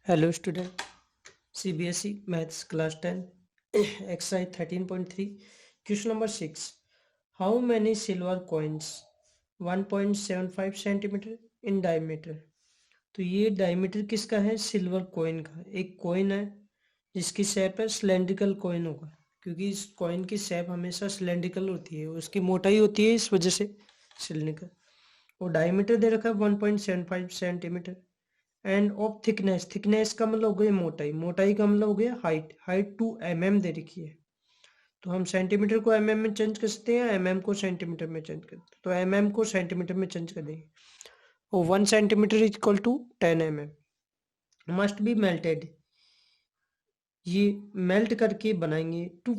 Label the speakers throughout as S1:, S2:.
S1: Hello student, CBSE Maths Class 10 Exercise 13.3 Question number 6. How many silver coins 1.75 centimeter in diameter? तो ये diameter किसका है? Silver coin का। एक कॉइन है जिसकी शेप है सिलेंड्रिकल कॉइन होगा, क्योंकि इस कॉइन की शेप हमेशा सिलेंड्रिकल होती है, उसकी मोटाई होती है इस वजह से सिलेंड्रिकल। और डायमीटर दे रखा है 1.75 centimetre. End of thickness, thickness का मतलब हो गया मोटाई, मोटाई का मतलब हो गया हाइट, हाइट 2 mm दे रखी है। तो हम सेंटीमीटर को mm में चेंज कर सकते हैं, mm को सेंटीमीटर में चेंज कर सकते हैं। तो mm को सेंटीमीटर में चेंज कर देंगे। और 1 centimetre is equal to 10 mm। Must be melted, ये मेल्ट करके बनाएंगे। To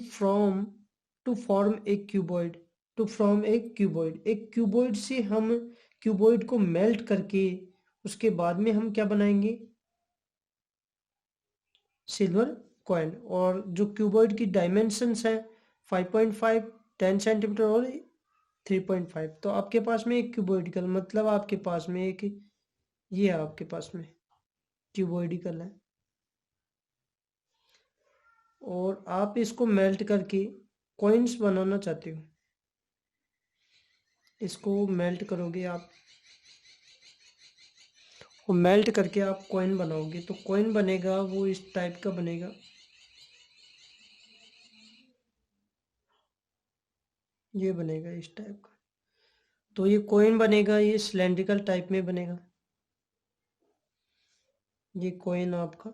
S1: form a cuboid, to form a cuboid, एक क्यूबॉइड से हम क्यूबॉइड को मेल्ट करके उसके बाद में हम क्या बनाएंगे? Silver coin. और जो क्यूबॉइड की डायमेंशंस हैं 5.5, 10 सेंटीमीटर और 3.5। तो आपके पास में एक क्यूबॉइडिकल, मतलब आपके पास में एक ये है, आपके पास में क्यूबॉइडिकल है। और आप इसको मेल्ट करके कॉइन्स बनाना चाहते हो, इसको मेल्ट करोगे आप, वो मेल्ट करके आप कॉइन बनाओगे तो कॉइन बनेगा वो इस टाइप का बनेगा। ये बनेगा इस टाइप का। तो ये कॉइन बनेगा, ये सिलेंड्रिकल टाइप में बनेगा, ये कॉइन आपका।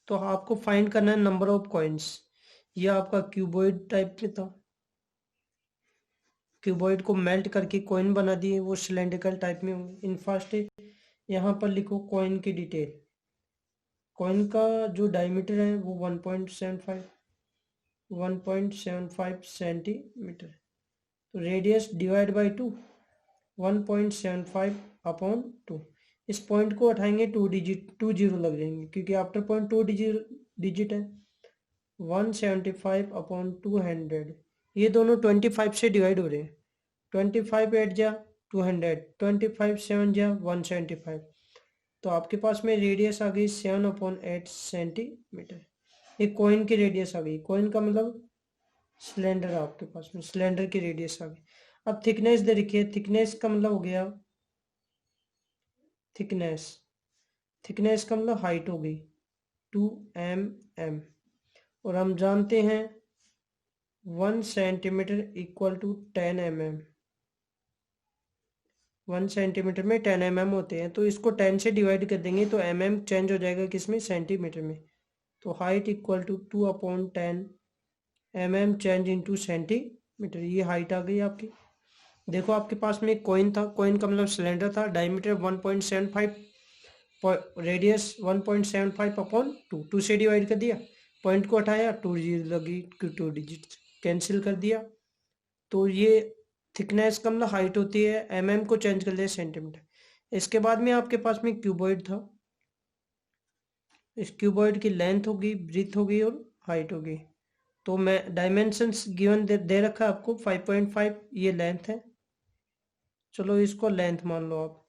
S1: तो आपको फाइंड करना है नंबर ऑफ कॉइन्स। ये आपका क्यूबॉइड टाइप में था, क्यूबॉइड को मेल्ट करके कॉइन बना दिए, वो सिलेंड्रिकल टाइप में होंगे। इन फर्स्ट यहाँ पर लिखो कॉइन की डिटेल। कॉइन का जो डायमीटर है वो 1.75 सेंटीमीटर। तो रेडियस डिवाइड बाई 2, 1.75 अपॉन 2। इस पॉइंट को उठाएंगे 2 जीरो लग जाएंगे, क्योंकि आफ्टर पॉइंट 2 डिजिट है। 175 अपॉन 200, ये दोनों 25 से डिवाइड हो रहे हैं। 25 8 जा 200, 25 7 जा 175। तो आपके पास में रेडियस आ गई 7/8 सेंटीमीटर। ये कॉइन की रेडियस आ गई, कॉइन का मतलब सिलेंडर, आपके पास में सिलेंडर की रेडियस आ गई। अब थिकनेस दे रखी है, थिकनेस का मतलब हो गया थिकनेस, थिकनेस का मतलब हाइट हो गई 2 mm। और हम जानते हैं 1 centimetre equal to 10 mm। 1 centimetre में 10 mm होते हैं, तो इसको 10 से डिवाइड कर देंगे तो mm चेंज हो जाएगा किसमें? सेंटीमीटर में। तो height equal to 2/10 mm change into centimetre. ये हाइट आ गई आपकी। देखो आपके पास में एक कॉइन था, कॉइन का मतलब सिलेंडर था, डायमीटर 1.75, रेडियस 1.75 अपॉन 2 से डिवाइड कर दिया, पॉइंट को हटाया, 2 लगी, 2 डिजिट कैंसिल कर दिया। तो ये थिकनेस का मतलब हाइट होती है, mm को चेंज कर लिया सेंटीमीटर। इसके बाद में आपके पास में क्यूबॉइड था, इस क्यूबॉइड की लेंथ होगी, ब्रीथ होगी और हाइट होगी। तो मैं डायमेंशंस गिवन दे रखा है आपको 5.5, ये लेंथ है, चलो इसको लेंथ मान लो आप,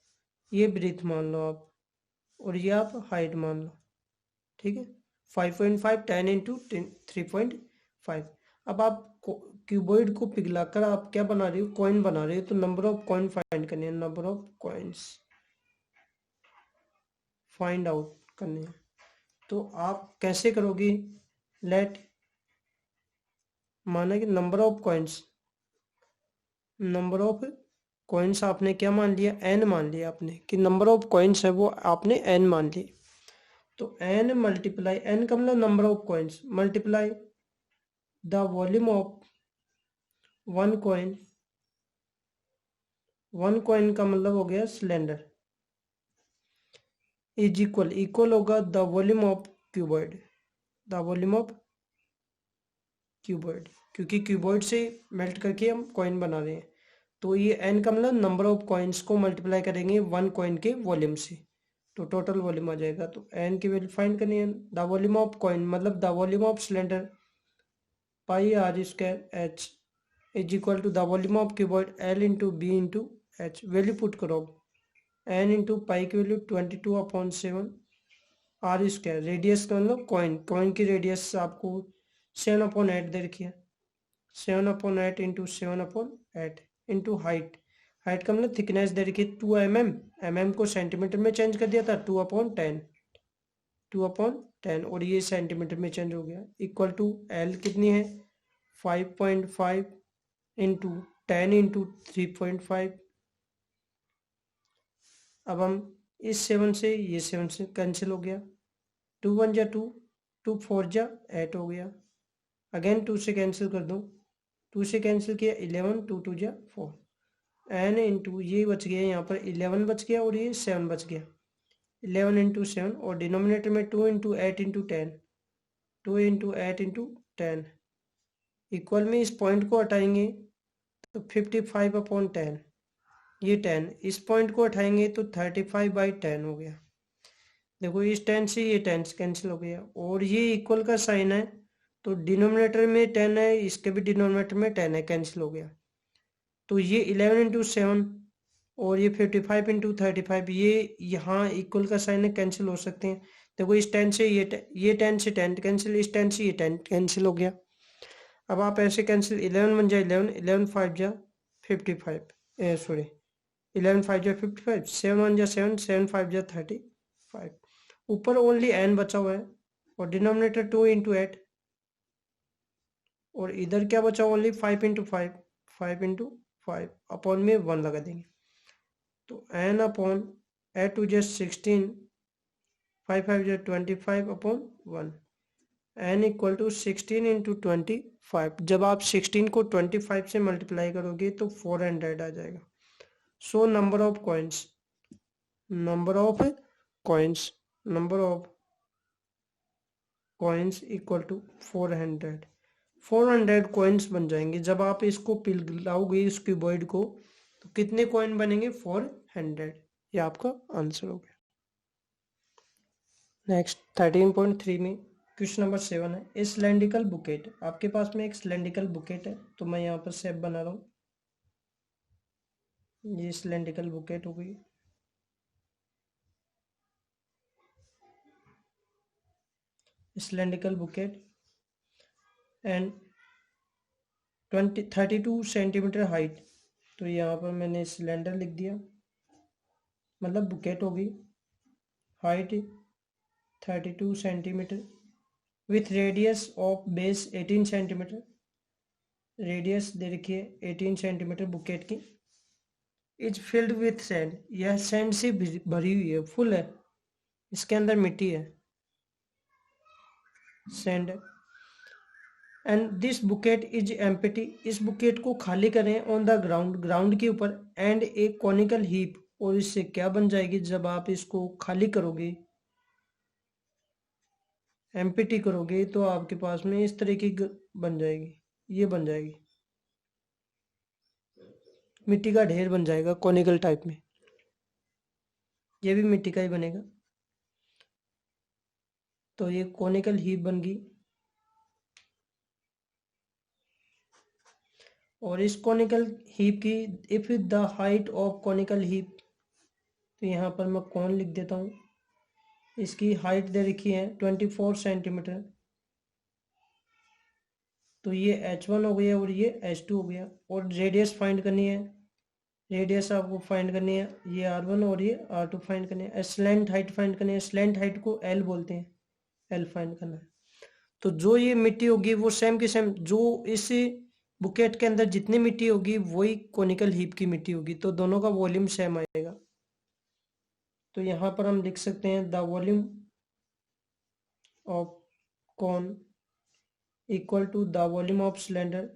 S1: ये ब्रीथ मान लो आप, और ये आप हाइट मान लो। ठीक है, 5.5 10 इंटू 3.5। अब आप क्यूबॉइड को पिघलाकर आप क्या बना रहे हो? कॉइन बना रहे हो। तो नंबर ऑफ कॉइन फाइंड करने हैं, number of coins find out करने हैं। तो आप कैसे करोगे? लेट, माना कि number of coins, number of coins आपने क्या मान लिया? n मान लिया आपने, कि नंबर ऑफ कॉइन्स है वो आपने n मान लिए। तो n मल्टीप्लाई, n का मतलब number of coins, multiply the volume of one coin. One coin का मतलब हो गया सिलेंडर, इज इक्वल, इक्वल होगा the volume of cuboid, the volume of cuboid, क्योंकि क्यूबॉइड से मेल्ट करके हम कॉइन बना रहे हैं। तो ये n का मतलब नंबर ऑफ कॉइन्स को मल्टीप्लाई करेंगे वन कॉइन के वॉल्यूम से, तो टोटल वॉल्यूम आ जाएगा। तो n की वैल्यू फाइंड करनी है। द वॉल्यूम ऑफ कॉइन मतलब the volume of cylinder, pi R square H is equal to the volume of cuboid L into B into H. Value put करो, n into pi की value 22/7 are square, radius का मतलब coin की radius आपको 7/8 दे रखी है। 7/8 into 7/8 into height, height का मतलब थिकनेस दे रखी है 2 mm, mm को सेंटीमीटर में चेंज कर दिया था, 2/10, 2/10 और ये सेंटीमीटर में चेंज हो गया। इक्वल टू एल कितनी है 5.5 इंटू 10 इंटू 3.5। अब हम इस 7 से ये 7 से कैंसिल हो गया, 2 1 जा 2, 2 4 जा 8 हो गया। अगेन 2 से कैंसिल कर दूँ, 2 से कैंसिल किया 11, 2 2 जा 4, एन इंटू ये बच गया यहाँ पर 11 बच गया और ये 7 बच गया। 11 इंटू 7 और डिनोमिनेटर में 2 into 8 into 10, 2 into 8 into 10 equal में इस पॉइंट को हटाएंगे तो 55/10, ये 10 इस पॉइंट को हटाएंगे तो 35/10 हो गया। देखो इस 10 से ये 10 कैंसिल हो गया और ये इक्वल का साइन है तो डिनोमिनेटर में 10 है, इसके भी डिनोमिनेटर में 10 है, कैंसिल हो गया। तो ये 11 इंटू 7 और ये 55 इंटू 35, ये यहाँ इक्वल का साइन है, कैंसिल हो सकते हैं। देखो इस 10 से ये 10 से 10 कैंसिल, इस 10 से ये 10 कैंसिल हो गया। अब आप ऐसे कैंसिल, 11 1 जा 11, 11 5 जा 55, सॉरी 11 5 जा 55, 7 1 जा 7, 7 5 जा 35। ऊपर ओनली n बचा हुआ है और डिनोमिनेटर 2 इंटू 8 और इधर क्या बचा, ओनली 5 इंटू 5, 5 इंटू 5 अपॉन में 1 लगा देंगे तो n अपॉन 8 2 जा 16, 5 5 जा 25 upon 1, n equal to 16 into 25। जब आप 16 को 25 से मल्टीप्लाई करोगे तो 400 आ जाएगा। So number of coins, number of coins, number of coins equal to 400, 400 coins बन जाएंगे। जब आप इसको पिघलाओगे इस क्यूबॉइड को तो कितने कॉइन बनेंगे 400, ये आपका आंसर हो गया। नेक्स्ट 13.3 में क्वेश्चन नंबर 7 है, ए सिलेंड्रिकल बुकेट। आपके पास में एक सिलेंड्रिकल बुकेट है तो मैं यहाँ पर शेप बना रहा हूँ, ये सिलेंड्रिकल बुकेट हो गई। Cylindrical bouquet and 32 centimetre height, तो यहाँ पर मैंने सिलेंडर लिख दिया, मतलब बुकेट होगी, height 32 centimetre with radius of base 18 centimetre, radius दे रखी है 18 सेंटीमीटर बुकेट की। इज फिल्ड विथ सैंड, यह सैंड से भरी हुई है, फुल है, इसके अंदर मिट्टी है, सैंड है। And this bouquet is empty, इस बुकेट को खाली करें ऑन द ग्राउंड, ग्राउंड के ऊपर, एंड एक कॉनिकल हीप, और इससे क्या बन जाएगी जब आप इसको खाली करोगे, एम्प्टी करोगे तो आपके पास में इस तरह की बन जाएगी, ये बन जाएगी, मिट्टी का ढेर बन जाएगा कॉनिकल टाइप में, ये भी मिट्टी का ही बनेगा। तो ये कॉनिकल हीप बन गई और इस कॉनिकल हीप की, if the height of conical heap, तो यहाँ पर मैं कौन लिख देता हूँ, इसकी हाइट दे रखी है 24 सेंटीमीटर, तो ये h1 हो गया और ये h2 हो गया। और रेडियस फाइंड करनी है, रेडियस आपको फाइंड करनी है, ये r1 और ये r2 फाइंड करनी है। स्लैंट हाइट फाइंड करनी है, स्लैंट हाइट को l बोलते हैं, l फाइंड करना है। तो जो ये मिट्टी होगी वो सेम की सेम, जो इस बुकेट के अंदर जितनी मिट्टी होगी वही कॉनिकल हीप की मिट्टी होगी, तो दोनों का वॉल्यूम सेम आएगा। तो यहाँ पर हम लिख सकते हैं the volume of cone equal to the volume of cylinder,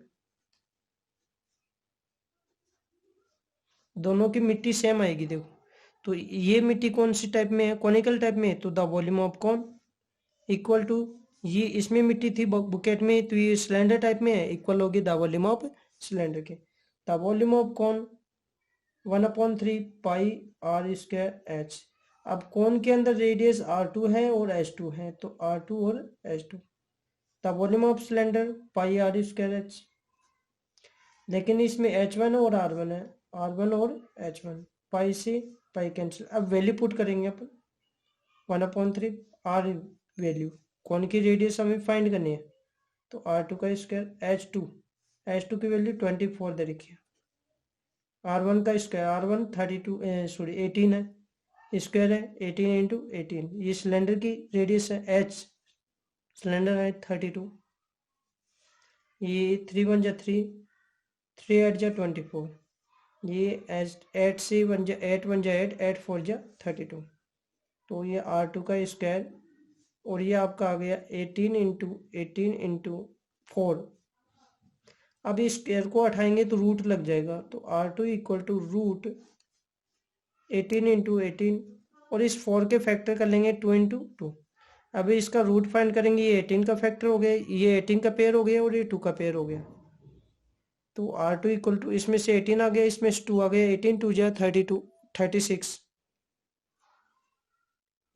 S1: दोनों की मिट्टी सेम आएगी। देखो तो ये मिट्टी कौन सी टाइप में है, कॉनिकल टाइप में है, तो the volume of cone equal to, ये इसमें मिट्टी थी बुकेट में तो ये सिलेंडर टाइप में है, इक्वल होगी द वॉल्यूम ऑफ सिलेंडर के। The volume of cone 1/3 pi R square H. अब कौन के अंदर रेडियस r2 है और h2 है, तो r2 और h2। The volume of cylinder pi R square H, लेकिन इसमें h1 और r1 है, r1 और h1, पाई से पाई कैंसिल। अब वैल्यू पुट करेंगे अपन, 1/3 आर वैल्यू, कौन की रेडियस हमें फाइंड करनी है, तो R2 का स्क्वायर H2 की वैल्यू 24 दे रखी है। R1 का स्क्वायर R1 18 है, स्क्वायर है 18 इंटू 18, ये सिलेंडर की रेडियस है H, सिलेंडर है 32, ये 3 1 जा 3, 3 8 जा 24, ये 8 से 1 जा 8 1 जा 8, 8 4 जा 32, तो ये R2 का स्क्वायर, और ये आपका आ गया 18 इंटू 18 इंटू 4। अब इस स्क्वायर को हटाएंगे तो रूट लग जाएगा, तो R2 equal to root 18 into 18, और इस 4 के फैक्टर कर लेंगे 2 इंटू 2। अभी इसका रूट फाइंड करेंगे, ये 18 का फैक्टर हो गया, ये 18 का पेयर हो गया और ये 2 का पेयर हो गया, तो R2 इक्वल टू, इसमें से 18 आ गया, इसमें से 2 आ गया, 18 2 जा 32 36।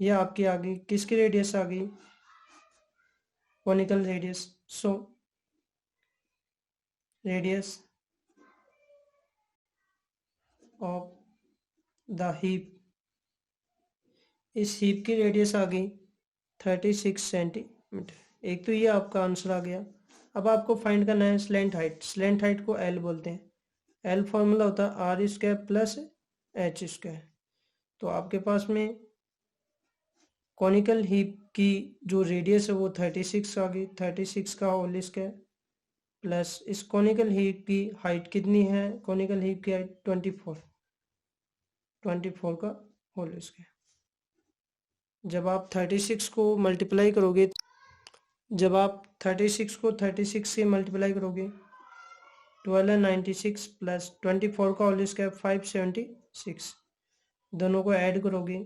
S1: ये आपकी आ गई किसकी रेडियस आ गई, conical radius. So radius of the heap, इस हीप की रेडियस आ गई 36 सेंटीमीटर। एक तो ये आपका आंसर आ गया। अब आपको फाइंड करना है स्लैंट हाइट, स्लैंट हाइट को एल बोलते हैं, एल फॉर्मूला होता है R square plus H square. तो आपके पास में कॉनिकल हीप की जो रेडियस है वो 36 आ गई, 36 का होल स्क्वायर प्लस इस कॉनिकल हीप की हाइट कितनी है, कॉनिकल हीप की हाइट 24 का होल स्क्वायर। जब आप 36 को मल्टीप्लाई करोगे, जब आप 36 को 36 से मल्टीप्लाई करोगे, 12 96 प्लस 24 का होल स्क्वायर 576, दोनों को ऐड करोगे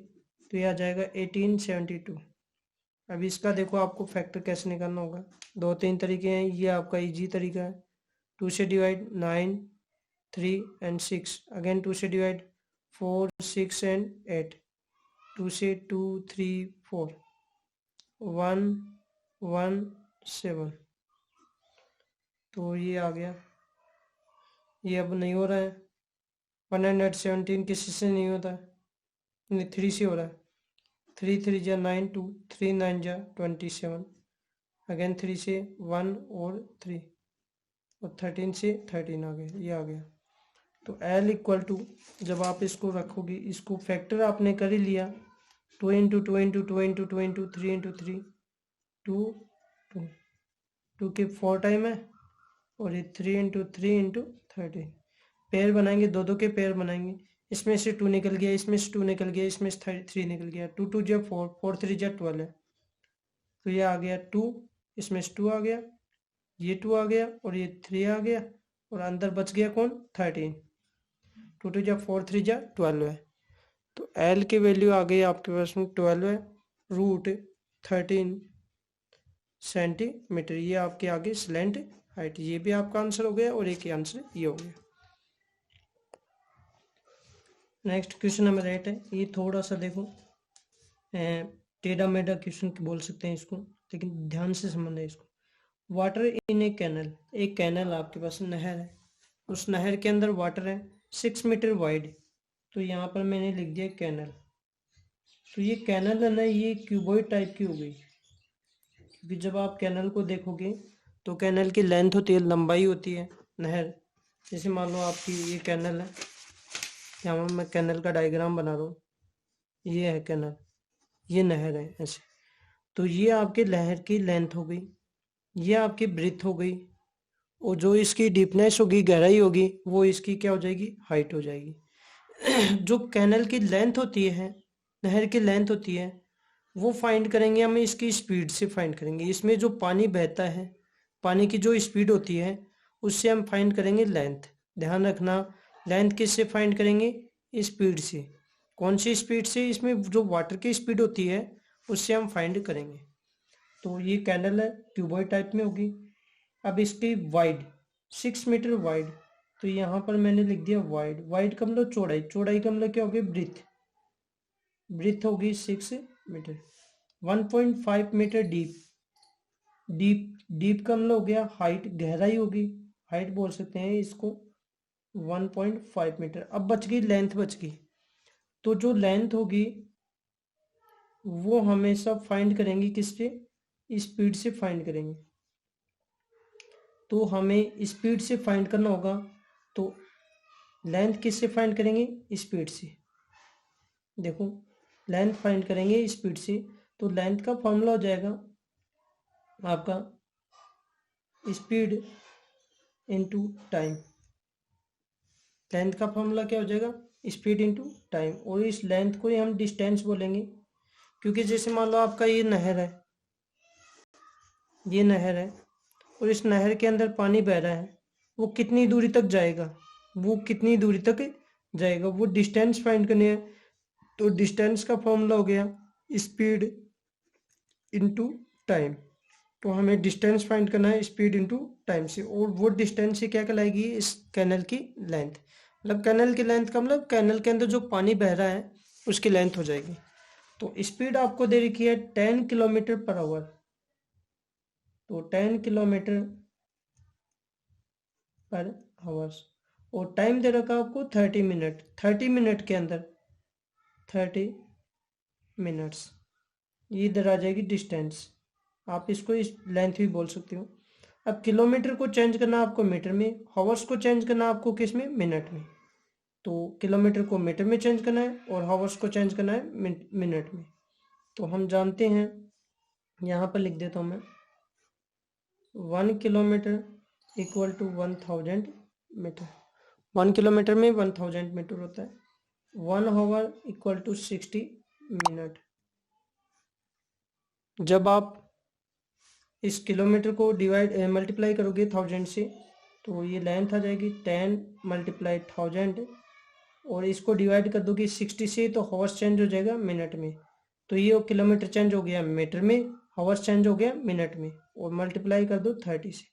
S1: तो ये आ जाएगा 1872। अब इसका देखो आपको फैक्टर कैसे निकालना होगा, 2-3 तरीके हैं, ये आपका इजी तरीका है। 2 से डिवाइड 9 3 एंड 6, अगेन 2 से डिवाइड 4 6 एंड 8, 2 से 2 3 4 1 1 7, तो ये आ गया। ये अब नहीं हो रहा है, 117 किसी से नहीं होता है, नहीं 3 से हो रहा है, 3 3 जा 9 2 3 9 जा 27, अगेन 3 से 1 और 3, और 13 से 13 आ गया, ये आ गया। तो L इक्वल टू, जब आप इसको रखोगे, इसको फैक्टर आपने कर ही लिया, 2 into 2 into 2 into 2 into 3 into 3, 2 2 2 के 4 टाइम है, और ये 3 इंटू 3 इंटू 13, पेयर बनाएंगे, दो के पेयर बनाएंगे, इसमें से 2 निकल गया, इसमें से 2 निकल गया, इसमें से 3 निकल गया, 2 2 जा 4, 4 3 जा 12 है, तो ये आ गया 2, इसमें से 2 आ गया, ये 2 आ गया और ये 3 आ गया, और अंदर बच गया कौन, 13, 2 2 जा 4 3 जा 12 है, तो L की वैल्यू आ गई आपके पास में 12 है, रूट 13 सेंटीमीटर। ये आपके आगे स्लैंट हाइट, ये भी आपका आंसर हो गया, और एक ही आंसर ये हो गया। नेक्स्ट क्वेश्चन नंबर 8 है, ये थोड़ा सा देखो टेढ़ा मेढ़ा क्वेश्चन बोल सकते हैं इसको, लेकिन ध्यान से समझना है इसको। वाटर इन ए कैनल, एक कैनल आपके पास नहर है, उस नहर के अंदर वाटर है 6 मीटर वाइड, तो यहाँ पर मैंने लिख दिया कैनल। तो ये कैनल है ना, ये क्यूबॉइड टाइप की हो गई, क्योंकि जब आप कैनल को देखोगे तो कैनल की लेंथ होती है, लंबाई होती है नहर, जैसे मान लो आपकी ये कैनल है, यहाँ मैं कैनल का डायग्राम बना रहा हूँ, ये है कैनल, ये नहर है ऐसे, तो ये आपके नहर की लेंथ हो गई, ये आपकी ब्रीथ हो गई, और जो इसकी डीपनेस होगी, गहराई होगी, वो इसकी क्या हो जाएगी, हाइट हो जाएगी। जो कैनल की लेंथ होती है, नहर की लेंथ होती है, वो फाइंड करेंगे हम इसकी स्पीड से फाइंड करेंगे, इसमें जो पानी बहता है, पानी की जो स्पीड होती है, उससे हम फाइंड करेंगे लेंथ। ध्यान रखना, लेंथ किससे फाइंड करेंगे, स्पीड से। कौन सी स्पीड से, इसमें जो वाटर की स्पीड होती है उससे हम फाइंड करेंगे। तो ये कैनल है, क्यूबॉइड टाइप में होगी। अब इसकी वाइड 6 मीटर वाइड, तो यहाँ पर मैंने लिख दिया वाइड, वाइड का मतलब चौड़ाई, चौड़ाई का मतलब क्या होगी, ब्रीथ, ब्रीथ होगी 6 metre. 1.5 metre deep, deep deep का मतलब हो गया हाइट, गहराई होगी, हाइट बोल सकते हैं इसको 1.5 मीटर। अब बच गई लेंथ, बच गई, तो जो लेंथ होगी वो हमेशा फाइंड करेंगे किस पे, स्पीड से फाइंड करेंगे। तो हमें स्पीड से फाइंड करना होगा, तो लेंथ किससे फाइंड करेंगे, स्पीड से। देखो लेंथ फाइंड करेंगे स्पीड से, तो लेंथ का फॉर्मूला हो जाएगा आपका स्पीड इनटू टाइम। लेंथ का फॉर्मूला क्या हो जाएगा, स्पीड इनटू टाइम। और इस लेंथ को ही हम डिस्टेंस बोलेंगे, क्योंकि जैसे मान लो आपका ये नहर है, ये नहर है, और इस नहर के अंदर पानी बह रहा है, वो कितनी दूरी तक जाएगा, वो कितनी दूरी तक जाएगा, वो डिस्टेंस फाइंड करनी है। तो डिस्टेंस का फॉर्मूला हो गया स्पीड इनटू टाइम। तो हमें डिस्टेंस फाइंड करना है स्पीड इनटू टाइम से, और वो डिस्टेंस से क्या कहलाएगी, इस कैनल की लेंथ। मतलब कैनल की लेंथ का मतलब कैनल के अंदर जो पानी बह रहा है उसकी लेंथ हो जाएगी। तो स्पीड आपको दे रखी है 10 किलोमीटर पर आवर, तो 10 किलोमीटर पर आवर्स। और टाइम दे रखा आपको 30 मिनट, 30 मिनट के अंदर 30 मिनट्स, ये इधर आ जाएगी डिस्टेंस। आप इसको इस लेंथ भी बोल सकते हो। अब किलोमीटर को चेंज करना आपको मीटर में, हावर्स को चेंज करना आपको किस में, मिनट में। तो किलोमीटर को मीटर में चेंज करना है और हावर्स को चेंज करना है मिनट में। तो हम जानते हैं, यहाँ पर लिख देता हूँ मैं, 1 kilometre equal to 1000 metre. 1 kilometre में 1000 मीटर होता है। 1 हावर इक्वल टू 60 मिनट। जब आप इस किलोमीटर को डिवाइड मल्टीप्लाई करोगे 1000 से, तो ये लेंथ आ जाएगी 10 मल्टीप्लाई 1000, और इसको डिवाइड कर दोगे 60 से, तो हावर्स चेंज हो जाएगा मिनट में। तो ये किलोमीटर चेंज हो गया मीटर में, हावर्स चेंज हो गया मिनट में, और मल्टीप्लाई कर दो 30 से,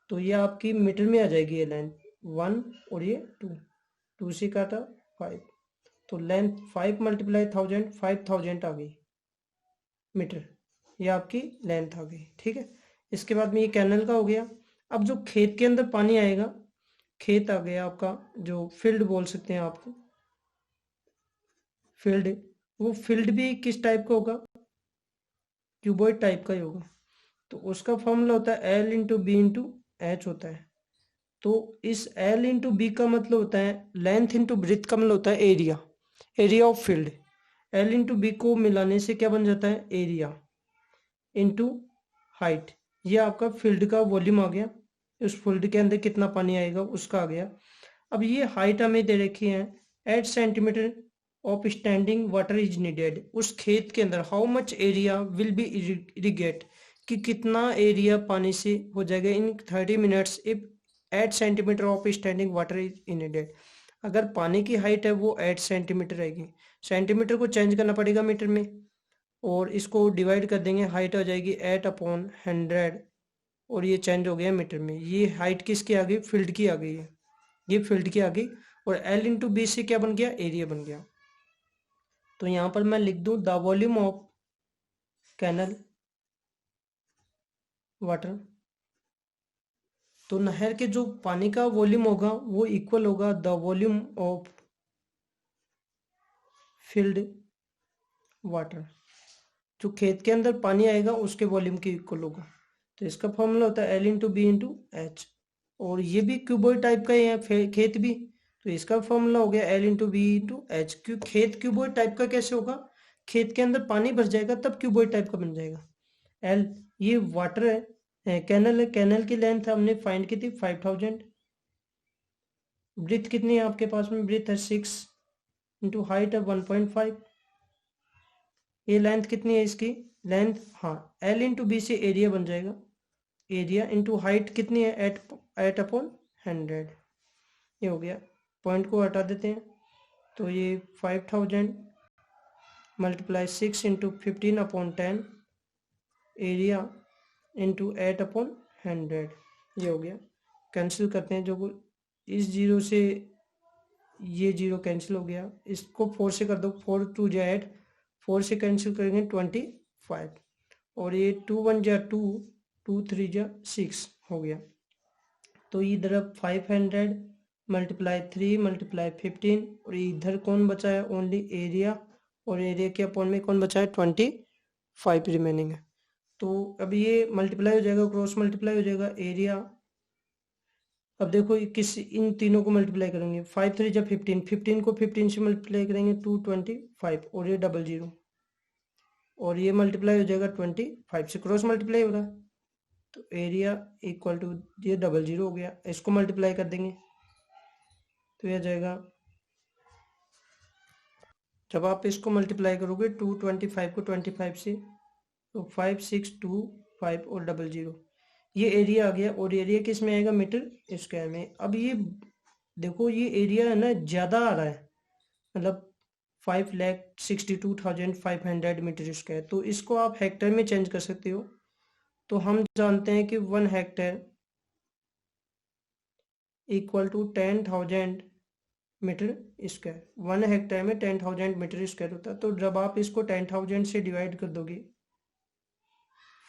S1: तो ये आपकी मीटर में आ जाएगी ये लेंथ 1, और ये 2, 2 से काटा 5, तो लेंथ 5 मल्टीप्लाई 1000, 5000 आ गई मीटर, ये आपकी लेंथ आ गई। ठीक है, इसके बाद में ये कैनल का हो गया। अब जो खेत के अंदर पानी आएगा, खेत आ गया आपका, जो फील्ड बोल सकते हैं आपको, फील्ड, वो फील्ड भी किस टाइप का होगा, क्यूबॉइड टाइप का ही होगा। तो उसका फॉर्मूला होता है L into B into H होता है। तो इस एल इंटू बी का मतलब होता है लेंथ इंटू ब्रेथ का मतलब होता है area, area of field. L into B को मिलाने से क्या बन जाता है, एरिया इंटू हाइट। ये आपका फील्ड का वॉल्यूम आ गया, उस फील्ड के अंदर कितना पानी आएगा उसका आ गया। अब ये हाइट हमें दे रखी है 8 centimetre of standing water is needed. उस खेत के अंदर how much area will be irrigate, कि कितना एरिया पानी से हो जाएगा इन 30 minutes if 8 centimetre of standing water is needed. अगर पानी की हाइट है वो 8 सेंटीमीटर रहेगी, सेंटीमीटर को चेंज करना पड़ेगा मीटर में, और इसको डिवाइड कर देंगे, हाइट आ जाएगी 8/100, और ये चेंज हो गया मीटर में। ये हाइट किसकी आ गई, फील्ड की आ गई है, ये फील्ड की आ गई। और एल इंटू बी से क्या बन गया, एरिया बन गया। तो यहाँ पर मैं लिख दूँ the volume of canal water. तो नहर के जो पानी का वॉल्यूम होगा वो इक्वल होगा the volume of field water. जो खेत के अंदर पानी आएगा उसके वॉल्यूम के इक्वल होगा। तो इसका फॉर्मूला होता है L into B into H. और ये भी क्यूबॉइड टाइप का ही है खेत भी, तो इसका फॉर्मूला हो गया L into B into H. क्यों खेत क्यूबॉइड टाइप का कैसे होगा, खेत के अंदर पानी भर जाएगा तब क्यूबॉइड टाइप का बन जाएगा। एल, ये वाटर है, कैनल है, कैनल की लेंथ हमने फाइंड की थी 5000। ब्रीथ कितनी है आपके पास में, ब्रीथ है 6 इंटू हाइट है 1.5। ये लेंथ कितनी है इसकी, लेंथ, हाँ, एल इंटू बी से एरिया बन जाएगा, एरिया इंटू हाइट कितनी है 8/100। ये हो गया, पॉइंट को हटा देते हैं, तो ये 5000 मल्टीप्लाई 6 इंटू 15/10 एरिया इंटू 8/100, ये हो गया। कैंसिल करते हैं, जो इस जीरो से ये जीरो कैंसिल हो गया, इसको 4 से कर दो, 4 2 जा 8, 4 से कैंसिल करेंगे 25, और ये 2 1 जा 2, 2 3 जा 6 हो गया। तो इधर अब 500 मल्टीप्लाई 3 मल्टीप्लाई 15, और इधर कौन बचा है, ओनली एरिया और एरिया के अपॉन में कौन बचा है 25 रिमेनिंग है। तो अब ये मल्टीप्लाई हो जाएगा, क्रॉस मल्टीप्लाई हो जाएगा एरिया। अब देखो किस इन तीनों को मल्टीप्लाई करेंगे, 5 3 जब 15, 15 को 15 से मल्टीप्लाई करेंगे 225 और ये 00 और ये मल्टीप्लाई हो जाएगा 25 से, क्रॉस मल्टीप्लाई हो रहा है। तो एरिया इक्वल टू ये 00 हो गया, इसको मल्टीप्लाई कर देंगे तो यह जाएगा, जब आप इसको मल्टीप्लाई करोगे 225 को 25 से तो 5625 और 00 ये एरिया आ गया। और एरिया किस में आएगा, मीटर स्क्वायर में। अब ये देखो ये एरिया है ना ज़्यादा आ रहा है, मतलब 5,62,500 मीटर स्क्वायर। तो इसको आप हेक्टर में चेंज कर सकते हो। तो हम जानते हैं कि 1 hectare equal to 10,000 metre square. 1 hectare में 10,000 मीटर स्क्वायर होता है। तो जब आप इसको 10,000 से डिवाइड कर दोगे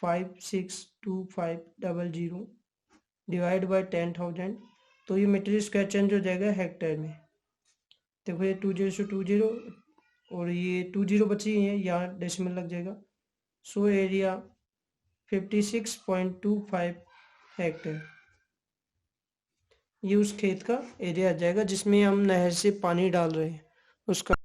S1: 562500 डिवाइड बाय 10,000 तो ये मीटर स्क्वायर चेंज हो जाएगा हेक्टर में। देखो ये 20 से 20 और ये 20 बची है, यहाँ डेसिमल लग जाएगा। सो एरिया 56.25 हेक्टर ये उस खेत का एरिया आ जाएगा जिसमें हम नहर से पानी डाल रहे हैं उसका।